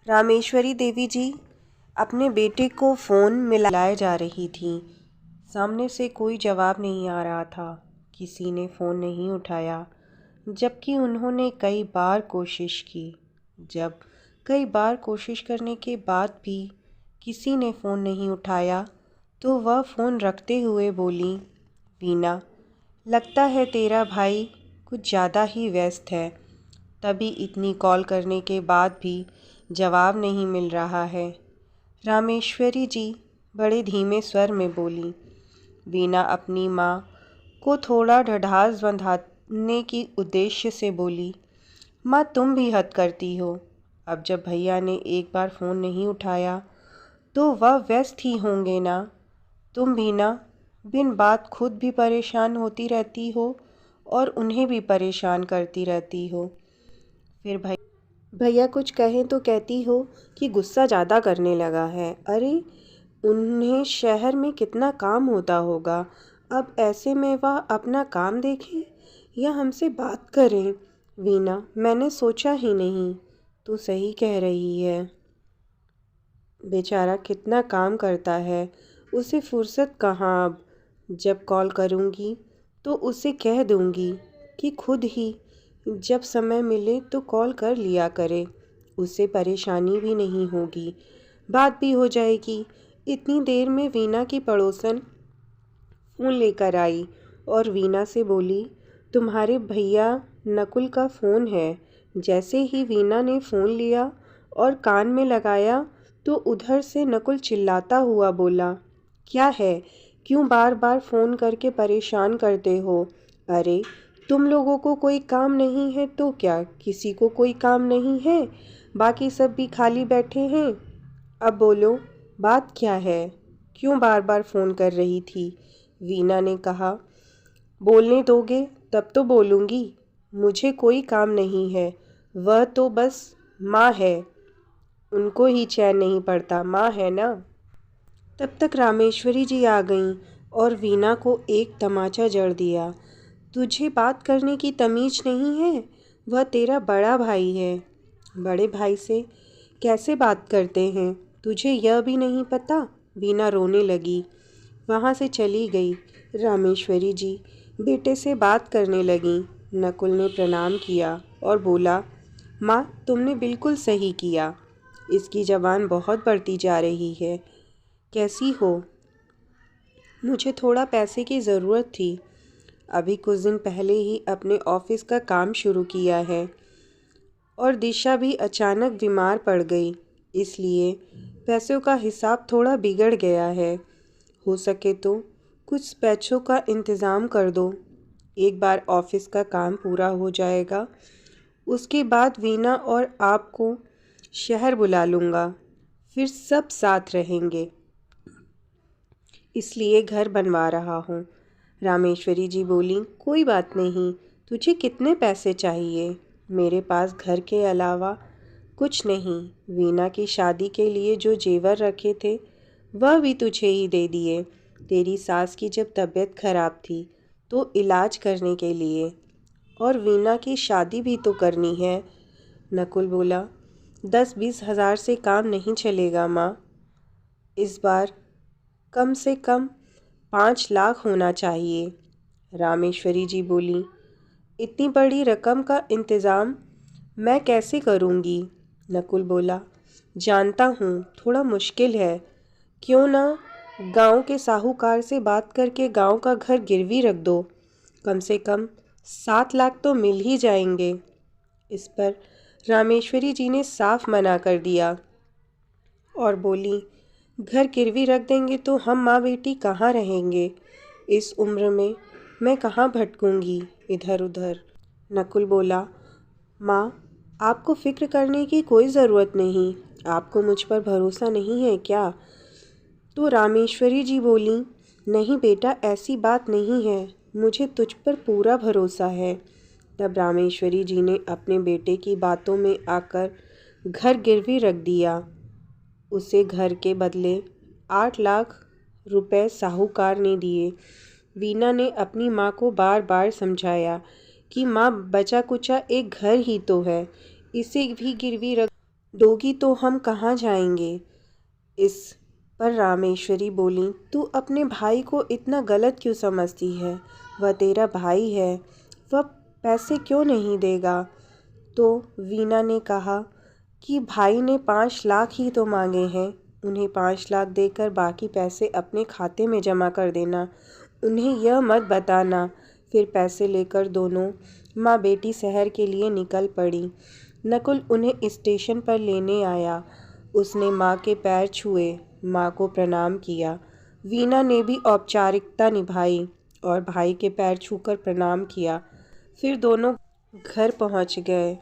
रामेश्वरी देवी जी अपने बेटे को फ़ोन मिलाए जा रही थी। सामने से कोई जवाब नहीं आ रहा था। किसी ने फ़ोन नहीं उठाया, जबकि उन्होंने कई बार कोशिश की। जब कई बार कोशिश करने के बाद भी किसी ने फ़ोन नहीं उठाया, तो वह फ़ोन रखते हुए बोली, वीना, लगता है तेरा भाई कुछ ज़्यादा ही व्यस्त है, तभी इतनी कॉल करने के बाद भी जवाब नहीं मिल रहा है। रामेश्वरी जी बड़े धीमे स्वर में बोली। वीना अपनी माँ को थोड़ा ढढ़ास बंधाने की उद्देश्य से बोली, माँ तुम भी हद करती हो। अब जब भैया ने एक बार फ़ोन नहीं उठाया तो वह व्यस्त ही होंगे ना। तुम भी ना बिन बात खुद भी परेशान होती रहती हो और उन्हें भी परेशान करती रहती हो। फिर भैया कुछ कहें तो कहती हो कि गुस्सा ज़्यादा करने लगा है। अरे उन्हें शहर में कितना काम होता होगा, अब ऐसे में वह अपना काम देखें या हमसे बात करें। वीना, मैंने सोचा ही नहीं। तू सही कह रही है, बेचारा कितना काम करता है, उसे फुर्सत कहाँ। अब जब कॉल करूँगी तो उसे कह दूँगी कि खुद ही जब समय मिले तो कॉल कर लिया करे, उससे परेशानी भी नहीं होगी, बात भी हो जाएगी। इतनी देर में वीना की पड़ोसन फ़ोन लेकर आई और वीना से बोली, तुम्हारे भैया नकुल का फ़ोन है। जैसे ही वीना ने फ़ोन लिया और कान में लगाया तो उधर से नकुल चिल्लाता हुआ बोला, क्या है, क्यों बार बार फ़ोन करके परेशान करते हो? अरे तुम लोगों को कोई काम नहीं है तो क्या किसी को कोई काम नहीं है? बाकी सब भी खाली बैठे हैं। अब बोलो, बात क्या है? क्यों बार बार फ़ोन कर रही थी? वीना ने कहा, बोलने दोगे तब तो बोलूँगी। मुझे कोई काम नहीं है, वह तो बस माँ है, उनको ही चैन नहीं पड़ता, माँ है ना। तब तक रामेश्वरी जी आ गईं और वीना को एक तमाचा जड़ दिया। तुझे बात करने की तमीज़ नहीं है? वह तेरा बड़ा भाई है, बड़े भाई से कैसे बात करते हैं, तुझे यह भी नहीं पता? वीना रोने लगी, वहाँ से चली गई। रामेश्वरी जी बेटे से बात करने लगीं। नकुल ने प्रणाम किया और बोला, माँ तुमने बिल्कुल सही किया, इसकी ज़बान बहुत बढ़ती जा रही है। कैसी हो? मुझे थोड़ा पैसे की ज़रूरत थी, अभी कुछ दिन पहले ही अपने ऑफिस का काम शुरू किया है और दिशा भी अचानक बीमार पड़ गई, इसलिए पैसों का हिसाब थोड़ा बिगड़ गया है। हो सके तो कुछ पैसों का इंतज़ाम कर दो। एक बार ऑफिस का काम पूरा हो जाएगा, उसके बाद वीना और आपको शहर बुला लूँगा, फिर सब साथ रहेंगे, इसलिए घर बनवा रहा हूँ। रामेश्वरी जी बोली, कोई बात नहीं, तुझे कितने पैसे चाहिए? मेरे पास घर के अलावा कुछ नहीं, वीना की शादी के लिए जो जेवर रखे थे वह भी तुझे ही दे दिए। तेरी सास की जब तबीयत खराब थी तो इलाज करने के लिए, और वीना की शादी भी तो करनी है। नकुल बोला, 10-20 हज़ार से काम नहीं चलेगा माँ, इस बार कम से कम 5 लाख होना चाहिए। रामेश्वरी जी बोली, इतनी बड़ी रकम का इंतज़ाम मैं कैसे करूँगी? नकुल बोला, जानता हूँ थोड़ा मुश्किल है, क्यों ना गांव के साहूकार से बात करके गांव का घर गिरवी रख दो, कम से कम 7 लाख तो मिल ही जाएंगे। इस पर रामेश्वरी जी ने साफ मना कर दिया और बोली, घर गिरवी रख देंगे तो हम माँ बेटी कहाँ रहेंगे? इस उम्र में मैं कहाँ भटकूंगी इधर उधर। नकुल बोला, माँ आपको फ़िक्र करने की कोई ज़रूरत नहीं, आपको मुझ पर भरोसा नहीं है क्या? तो रामेश्वरी जी बोली, नहीं बेटा ऐसी बात नहीं है, मुझे तुझ पर पूरा भरोसा है। तब रामेश्वरी जी ने अपने बेटे की बातों में आकर घर गिरवी रख दिया। उसे घर के बदले 8 लाख रुपए साहूकार ने दिए। वीना ने अपनी माँ को बार बार समझाया कि माँ बचा कुचा एक घर ही तो है, इसे भी गिरवी रख दोगी तो हम कहाँ जाएंगे। इस पर रामेश्वरी बोली, तू अपने भाई को इतना गलत क्यों समझती है। वह तेरा भाई है, वह पैसे क्यों नहीं देगा। तो वीना ने कहा कि भाई ने 5 लाख ही तो मांगे हैं, उन्हें 5 लाख देकर बाकी पैसे अपने खाते में जमा कर देना, उन्हें यह मत बताना। फिर पैसे लेकर दोनों माँ बेटी शहर के लिए निकल पड़ी। नकुल उन्हें स्टेशन पर लेने आया। उसने माँ के पैर छुए, माँ को प्रणाम किया। वीना ने भी औपचारिकता निभाई और भाई के पैर छूकर प्रणाम किया। फिर दोनों घर पहुँच गए।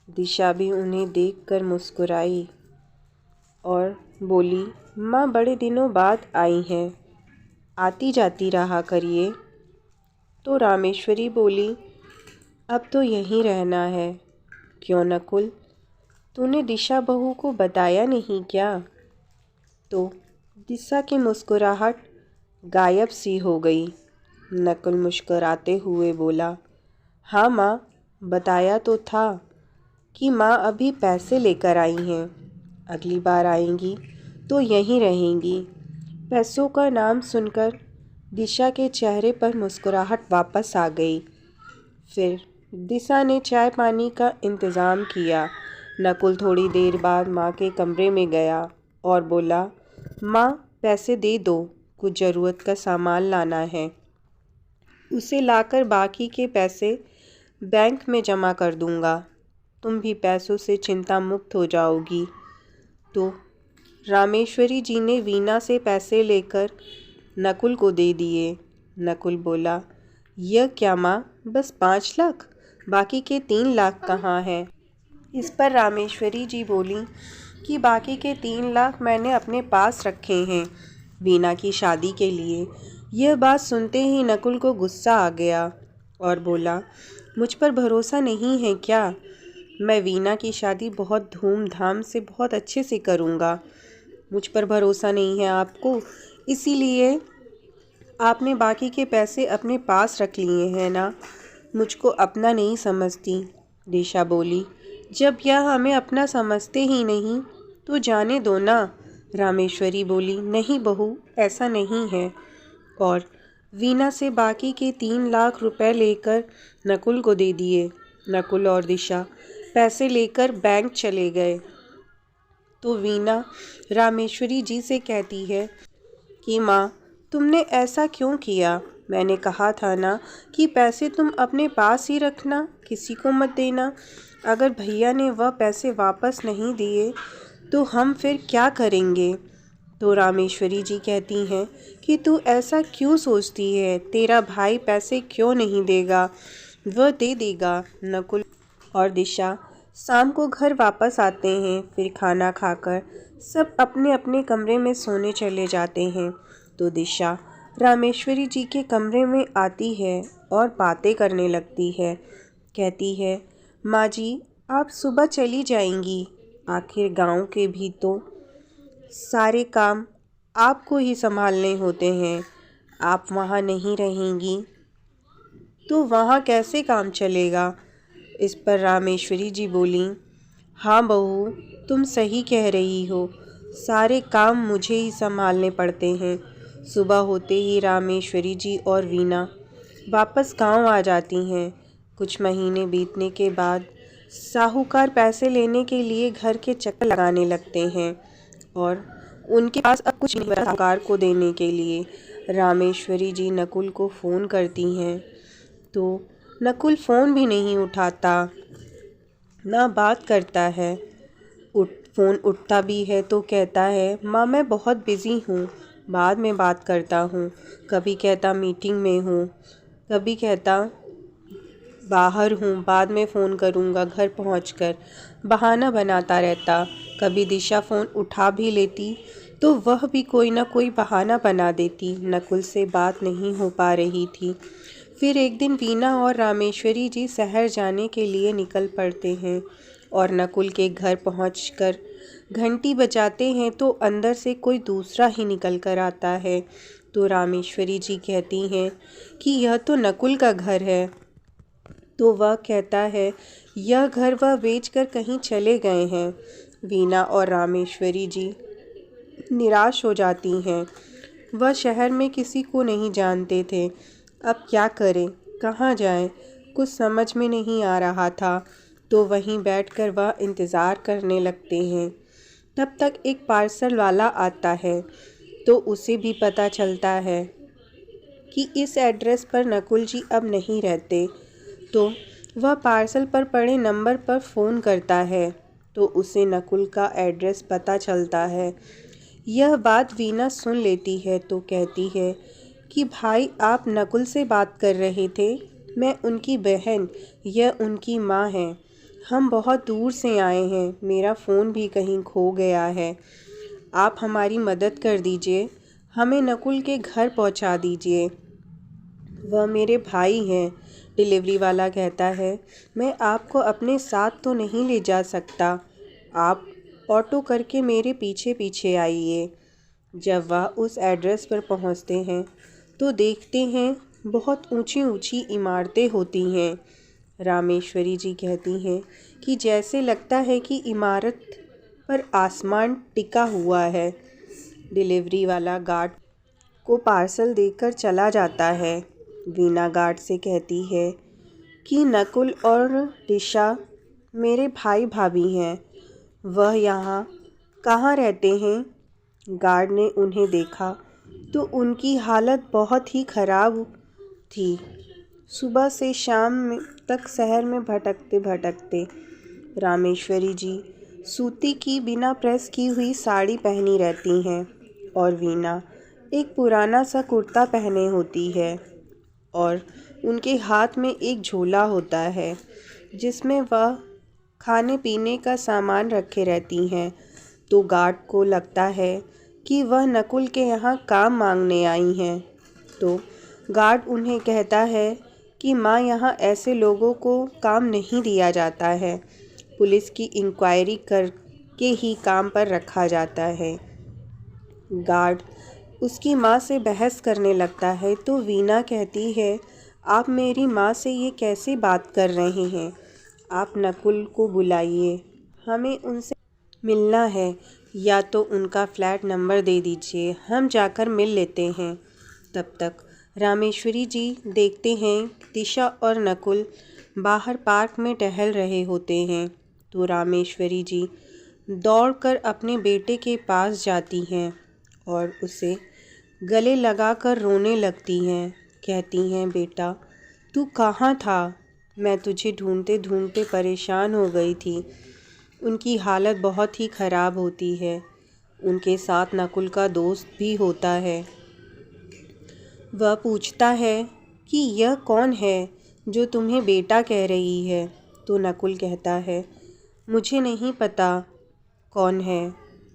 दिशा भी उन्हें देखकर मुस्कुराई और बोली, माँ बड़े दिनों बाद आई हैं, आती जाती रहा करिए। तो रामेश्वरी बोली, अब तो यहीं रहना है। क्यों नकुल, तूने दिशा बहू को बताया नहीं क्या। तो दिशा की मुस्कुराहट गायब सी हो गई। नकुल मुस्कुराते हुए बोला, हाँ माँ, बताया तो था कि माँ अभी पैसे लेकर आई हैं, अगली बार आएंगी तो यहीं रहेंगी। पैसों का नाम सुनकर दिशा के चेहरे पर मुस्कुराहट वापस आ गई। फिर दिशा ने चाय पानी का इंतज़ाम किया। नकुल थोड़ी देर बाद माँ के कमरे में गया और बोला, माँ पैसे दे दो, कुछ ज़रूरत का सामान लाना है। उसे लाकर बाकी के पैसे बैंक में जमा कर दूंगा, तुम भी पैसों से चिंता मुक्त हो जाओगी। तो रामेश्वरी जी ने वीना से पैसे लेकर नकुल को दे दिए। नकुल बोला, यह क्या माँ, बस 5 लाख, बाकी के 3 लाख कहाँ हैं। इस पर रामेश्वरी जी बोली कि बाकी के 3 लाख मैंने अपने पास रखे हैं वीना की शादी के लिए। यह बात सुनते ही नकुल को गुस्सा आ गया और बोला, मुझ पर भरोसा नहीं है क्या। मैं वीना की शादी बहुत धूमधाम से बहुत अच्छे से करूँगा। मुझ पर भरोसा नहीं है आपको, इसीलिए आपने बाकी के पैसे अपने पास रख लिए हैं ना। मुझको अपना नहीं समझती। दिशा बोली, जब यह हमें अपना समझते ही नहीं तो जाने दो ना। रामेश्वरी बोली, नहीं बहू, ऐसा नहीं है। और वीना से बाकी के 3 लाख रुपए लेकर नकुल को दे दिए। नकुल और दिशा पैसे लेकर बैंक चले गए। तो वीना रामेश्वरी जी से कहती है कि माँ, तुमने ऐसा क्यों किया। मैंने कहा था ना कि पैसे तुम अपने पास ही रखना, किसी को मत देना। अगर भैया ने वह पैसे वापस नहीं दिए तो हम फिर क्या करेंगे। तो रामेश्वरी जी कहती हैं कि तू ऐसा क्यों सोचती है, तेरा भाई पैसे क्यों नहीं देगा, वह दे देगा। नकुल और दिशा शाम को घर वापस आते हैं। फिर खाना खाकर सब अपने अपने कमरे में सोने चले जाते हैं। तो दिशा रामेश्वरी जी के कमरे में आती है और बातें करने लगती है। कहती है, माँ जी, आप सुबह चली जाएंगी, आखिर गांव के भी तो सारे काम आपको ही संभालने होते हैं। आप वहाँ नहीं रहेंगी तो वहाँ कैसे काम चलेगा। इस पर रामेश्वरी जी बोली, हाँ बहू, तुम सही कह रही हो, सारे काम मुझे ही संभालने पड़ते हैं। सुबह होते ही रामेश्वरी जी और वीना वापस गांव आ जाती हैं। कुछ महीने बीतने के बाद साहूकार पैसे लेने के लिए घर के चक्कर लगाने लगते हैं और उनके पास अब कुछ नहीं बचा साहूकार को देने के लिए। रामेश्वरी जी नकुल को फ़ोन करती हैं तो नकुल फ़ोन भी नहीं उठाता, ना बात करता है। फ़ोन उठता भी है तो कहता है, माँ मैं बहुत बिज़ी हूँ, बाद में बात करता हूँ। कभी कहता मीटिंग में हूँ, कभी कहता बाहर हूँ, बाद में फ़ोन करूँगा घर पहुँचकर। बहाना बनाता रहता। कभी दिशा फ़ोन उठा भी लेती तो वह भी कोई ना कोई बहाना बना देती। नकुल से बात नहीं हो पा रही थी। फिर एक दिन वीना और रामेश्वरी जी शहर जाने के लिए निकल पड़ते हैं और नकुल के घर पहुंचकर घंटी बजाते हैं तो अंदर से कोई दूसरा ही निकल कर आता है। तो रामेश्वरी जी कहती हैं कि यह तो नकुल का घर है। तो वह कहता है, यह घर वह बेचकर कहीं चले गए हैं। वीना और रामेश्वरी जी निराश हो जाती हैं। वह शहर में किसी को नहीं जानते थे। अब क्या करें, कहाँ जाएं, कुछ समझ में नहीं आ रहा था। तो वहीं बैठकर वह इंतज़ार करने लगते हैं। तब तक एक पार्सल वाला आता है तो उसे भी पता चलता है कि इस एड्रेस पर नकुल जी अब नहीं रहते। तो वह पार्सल पर पड़े नंबर पर फ़ोन करता है तो उसे नकुल का एड्रेस पता चलता है। यह बात वीना सुन लेती है तो कहती है कि भाई, आप नकुल से बात कर रहे थे? मैं उनकी बहन, यह उनकी माँ है। हम बहुत दूर से आए हैं, मेरा फ़ोन भी कहीं खो गया है। आप हमारी मदद कर दीजिए, हमें नकुल के घर पहुंचा दीजिए। वह मेरे भाई हैं, डिलीवरी वाला कहता है। मैं आपको अपने साथ तो नहीं ले जा सकता, आप ऑटो करके मेरे पीछे पीछे आइए। जब वह उस एड्रेस पर पहुंचते हैं तो देखते हैं बहुत ऊंची ऊंची इमारतें होती हैं। रामेश्वरी जी कहती हैं कि जैसे लगता है कि इमारत पर आसमान टिका हुआ है। डिलीवरी वाला गार्ड को पार्सल देकर चला जाता है। वीना गार्ड से कहती है कि नकुल और दिशा मेरे भाई भाभी हैं। वह यहाँ कहाँ रहते हैं? गार्ड ने उन्हें देखा तो उनकी हालत बहुत ही ख़राब थी। सुबह से शाम तक शहर में भटकते भटकते। रामेश्वरी जी सूती की बिना प्रेस की हुई साड़ी पहनी रहती हैं और वीना एक पुराना सा कुर्ता पहने होती है और उनके हाथ में एक झोला होता है जिसमें वह खाने पीने का सामान रखे रहती हैं। तो गार्ड को लगता है कि वह नकुल के यहाँ काम मांगने आई हैं। तो गार्ड उन्हें कहता है कि माँ, यहाँ ऐसे लोगों को काम नहीं दिया जाता है, पुलिस की इंक्वायरी करके ही काम पर रखा जाता है। गार्ड उसकी माँ से बहस करने लगता है तो वीना कहती है, आप मेरी माँ से ये कैसे बात कर रहे हैं? आप नकुल को बुलाइए, हमें उनसे मिलना है, या तो उनका फ्लैट नंबर दे दीजिए, हम जाकर मिल लेते हैं। तब तक रामेश्वरी जी देखते हैं दिशा और नकुल बाहर पार्क में टहल रहे होते हैं। तो रामेश्वरी जी दौड़कर अपने बेटे के पास जाती हैं और उसे गले लगाकर रोने लगती हैं। कहती हैं, बेटा तू कहाँ था? मैं तुझे ढूंढते ढूंढते परेशान हो गई थी। उनकी हालत बहुत ही ख़राब होती है। उनके साथ नकुल का दोस्त भी होता है। वह पूछता है कि यह कौन है जो तुम्हें बेटा कह रही है? तो नकुल कहता है, मुझे नहीं पता कौन है,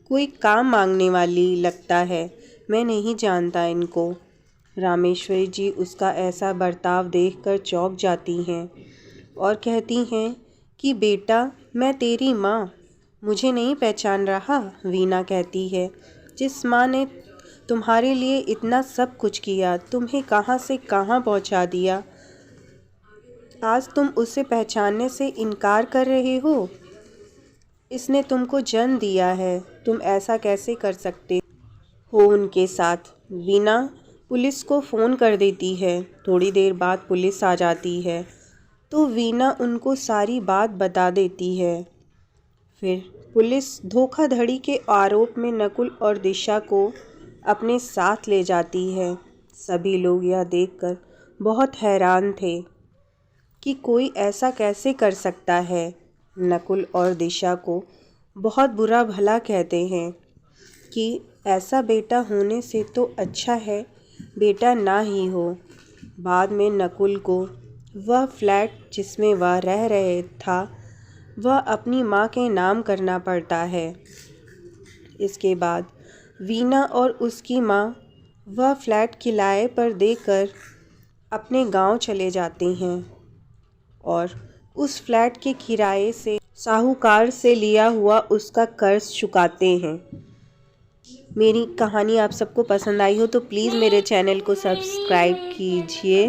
कोई काम मांगने वाली लगता है, मैं नहीं जानता इनको। रामेश्वरी जी उसका ऐसा बर्ताव देखकर चौंक जाती हैं और कहती हैं कि बेटा, मैं तेरी माँ, मुझे नहीं पहचान रहा? वीना कहती है, जिस माँ ने तुम्हारे लिए इतना सब कुछ किया, तुम्हें कहाँ से कहाँ पहुँचा दिया, आज तुम उसे पहचानने से इनकार कर रहे हो? इसने तुमको जन्म दिया है, तुम ऐसा कैसे कर सकते हो उनके साथ? वीना पुलिस को फ़ोन कर देती है। थोड़ी देर बाद पुलिस आ जाती है तो वीना उनको सारी बात बता देती है। फिर पुलिस धोखाधड़ी के आरोप में नकुल और दिशा को अपने साथ ले जाती है। सभी लोग यह देखकर बहुत हैरान थे कि कोई ऐसा कैसे कर सकता है। नकुल और दिशा को बहुत बुरा भला कहते हैं कि ऐसा बेटा होने से तो अच्छा है बेटा ना ही हो। बाद में नकुल को वह फ्लैट जिसमें वह रह रहे था वह अपनी माँ के नाम करना पड़ता है। इसके बाद वीना और उसकी माँ वह फ्लैट किराए पर देकर अपने गांव चले जाते हैं और उस फ्लैट के किराए से साहूकार से लिया हुआ उसका कर्ज चुकाते हैं। मेरी कहानी आप सबको पसंद आई हो तो प्लीज़ मेरे चैनल को सब्सक्राइब कीजिए।